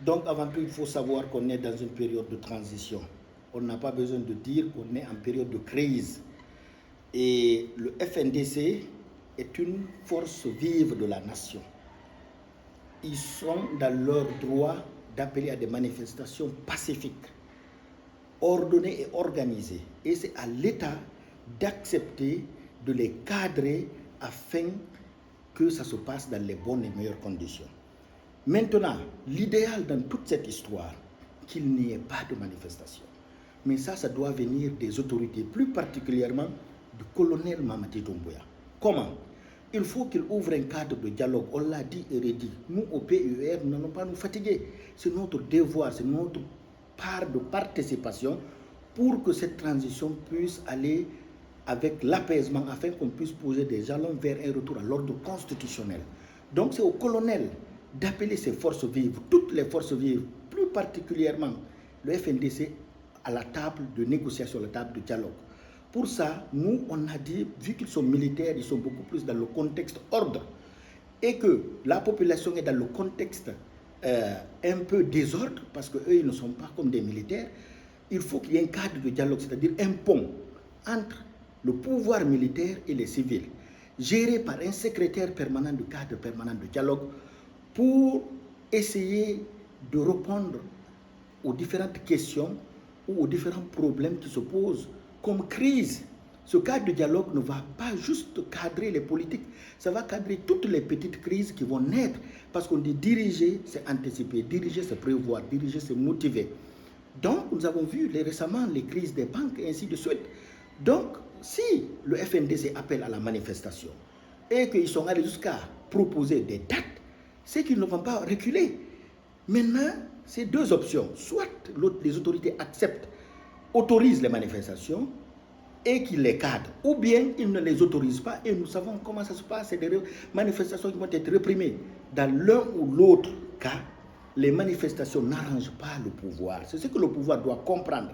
Donc avant tout, il faut savoir qu'on est dans une période de transition. On n'a pas besoin de dire qu'on est en période de crise. Et le FNDC est une force vive de la nation. Ils sont dans leur droit d'appeler à des manifestations pacifiques, ordonnées et organisées. Et c'est à l'État d'accepter de les cadrer afin que ça se passe dans les bonnes et meilleures conditions. Maintenant, l'idéal dans toute cette histoire, qu'il n'y ait pas de manifestation. Mais ça doit venir des autorités, plus particulièrement du colonel Mamadi Doumbouya. Comment? Il faut qu'il ouvre un cadre de dialogue. On l'a dit et redit. Nous, au PUR, nous n'allons pas nous fatiguer. C'est notre devoir, c'est notre part de participation pour que cette transition puisse aller avec l'apaisement afin qu'on puisse poser des jalons vers un retour à l'ordre constitutionnel. Donc c'est au colonel d'appeler ses forces vives, toutes les forces vives, plus particulièrement le FNDC, à la table de négociation, à la table de dialogue. Pour ça, nous, on a dit, vu qu'ils sont militaires, ils sont beaucoup plus dans le contexte ordre, et que la population est dans le contexte un peu désordre, parce qu'eux, ils ne sont pas comme des militaires, il faut qu'il y ait un cadre de dialogue, c'est-à-dire un pont entre le pouvoir militaire et les civils, géré par un secrétaire permanent de cadre permanent de dialogue, pour essayer de répondre aux différentes questions ou aux différents problèmes qui se posent comme crise. Ce cadre de dialogue ne va pas juste cadrer les politiques, ça va cadrer toutes les petites crises qui vont naître, parce qu'on dit diriger, c'est anticiper, diriger, c'est prévoir, diriger, c'est motiver. Donc, nous avons vu récemment les crises des banques et ainsi de suite. Donc, si le FNDC appelle à la manifestation et qu'ils sont allés jusqu'à proposer des dates, c'est qu'ils ne vont pas reculer. Maintenant, c'est deux options. Soit les autorités acceptent, autorisent les manifestations et qu'ils les cadrent, ou bien ils ne les autorisent pas et nous savons comment ça se passe. C'est des manifestations qui vont être réprimées. Dans l'un ou l'autre cas, les manifestations n'arrangent pas le pouvoir. C'est ce que le pouvoir doit comprendre.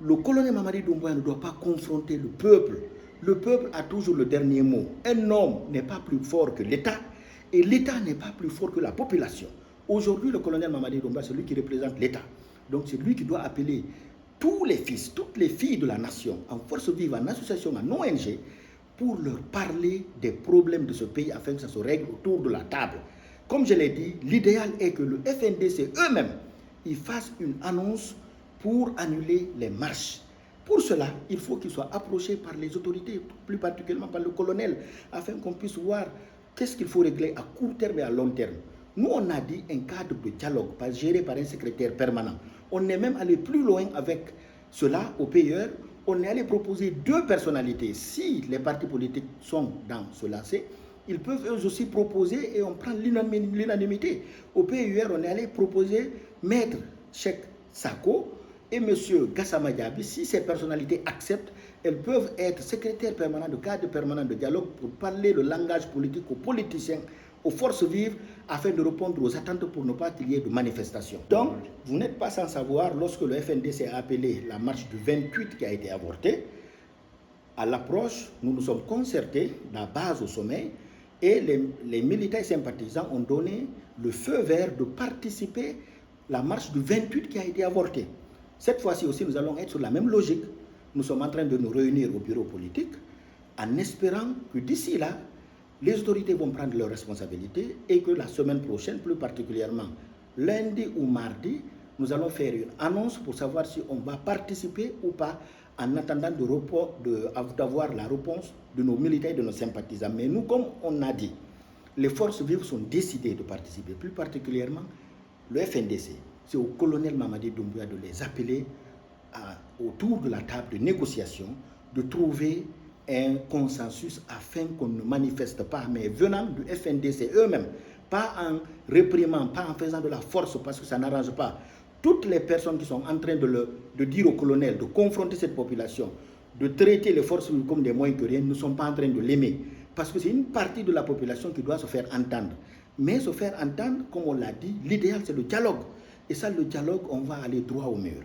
Le colonel Mamadi Doumbouya ne doit pas confronter le peuple. Le peuple a toujours le dernier mot. Un homme n'est pas plus fort que l'État et l'État n'est pas plus fort que la population. Aujourd'hui, le colonel Mamadi Doumbouya, c'est lui qui représente l'État. Donc c'est lui qui doit appeler tous les fils, toutes les filles de la nation, en force vive, en association, en ONG, pour leur parler des problèmes de ce pays afin que ça se règle autour de la table. Comme je l'ai dit, l'idéal est que le FNDC eux-mêmes, ils fassent une annonce pour annuler les marches. Pour cela, il faut qu'ils soient approchés par les autorités, plus particulièrement par le colonel, afin qu'on puisse voir qu'est-ce qu'il faut régler à court terme et à long terme. Nous, on a dit un cadre de dialogue géré par un secrétaire permanent. On est même allé plus loin avec cela au PUR. On est allé proposer deux personnalités. Si les partis politiques sont dans ce lacet, ils peuvent eux aussi proposer et on prend l'unanimité. Au PUR, on est allé proposer Maître Cheikh Sako et M. Gassama Diaby. Si ces personnalités acceptent, elles peuvent être secrétaires permanents de cadre permanent de dialogue pour parler le langage politique aux politiciens, aux forces vives, afin de répondre aux attentes pour ne pas qu'il y ait de manifestations. Donc, vous n'êtes pas sans savoir, lorsque le FNDC a appelé la marche du 28 qui a été avortée, à l'approche, nous nous sommes concertés, la base au sommet, et les militaires sympathisants ont donné le feu vert de participer à la marche du 28 qui a été avortée. Cette fois-ci aussi, nous allons être sur la même logique. Nous sommes en train de nous réunir au bureau politique en espérant que d'ici là, les autorités vont prendre leurs responsabilités et que la semaine prochaine, plus particulièrement lundi ou mardi, nous allons faire une annonce pour savoir si on va participer ou pas en attendant d'avoir la réponse de nos militaires et de nos sympathisants. Mais nous, comme on a dit, les forces vives sont décidées de participer, plus particulièrement le FNDC. C'est au colonel Mamadi Doumbouya de les appeler autour de la table de négociation, de trouver un consensus afin qu'on ne manifeste pas, mais venant du FNDC eux-mêmes, pas en réprimant, pas en faisant de la force parce que ça n'arrange pas. Toutes les personnes qui sont en train de dire au colonel, de confronter cette population, de traiter les forces comme des moins que rien, ne sont pas en train de l'aimer. Parce que c'est une partie de la population qui doit se faire entendre. Mais se faire entendre, comme on l'a dit, l'idéal c'est le dialogue. Et ça, le dialogue, on va aller droit au mur.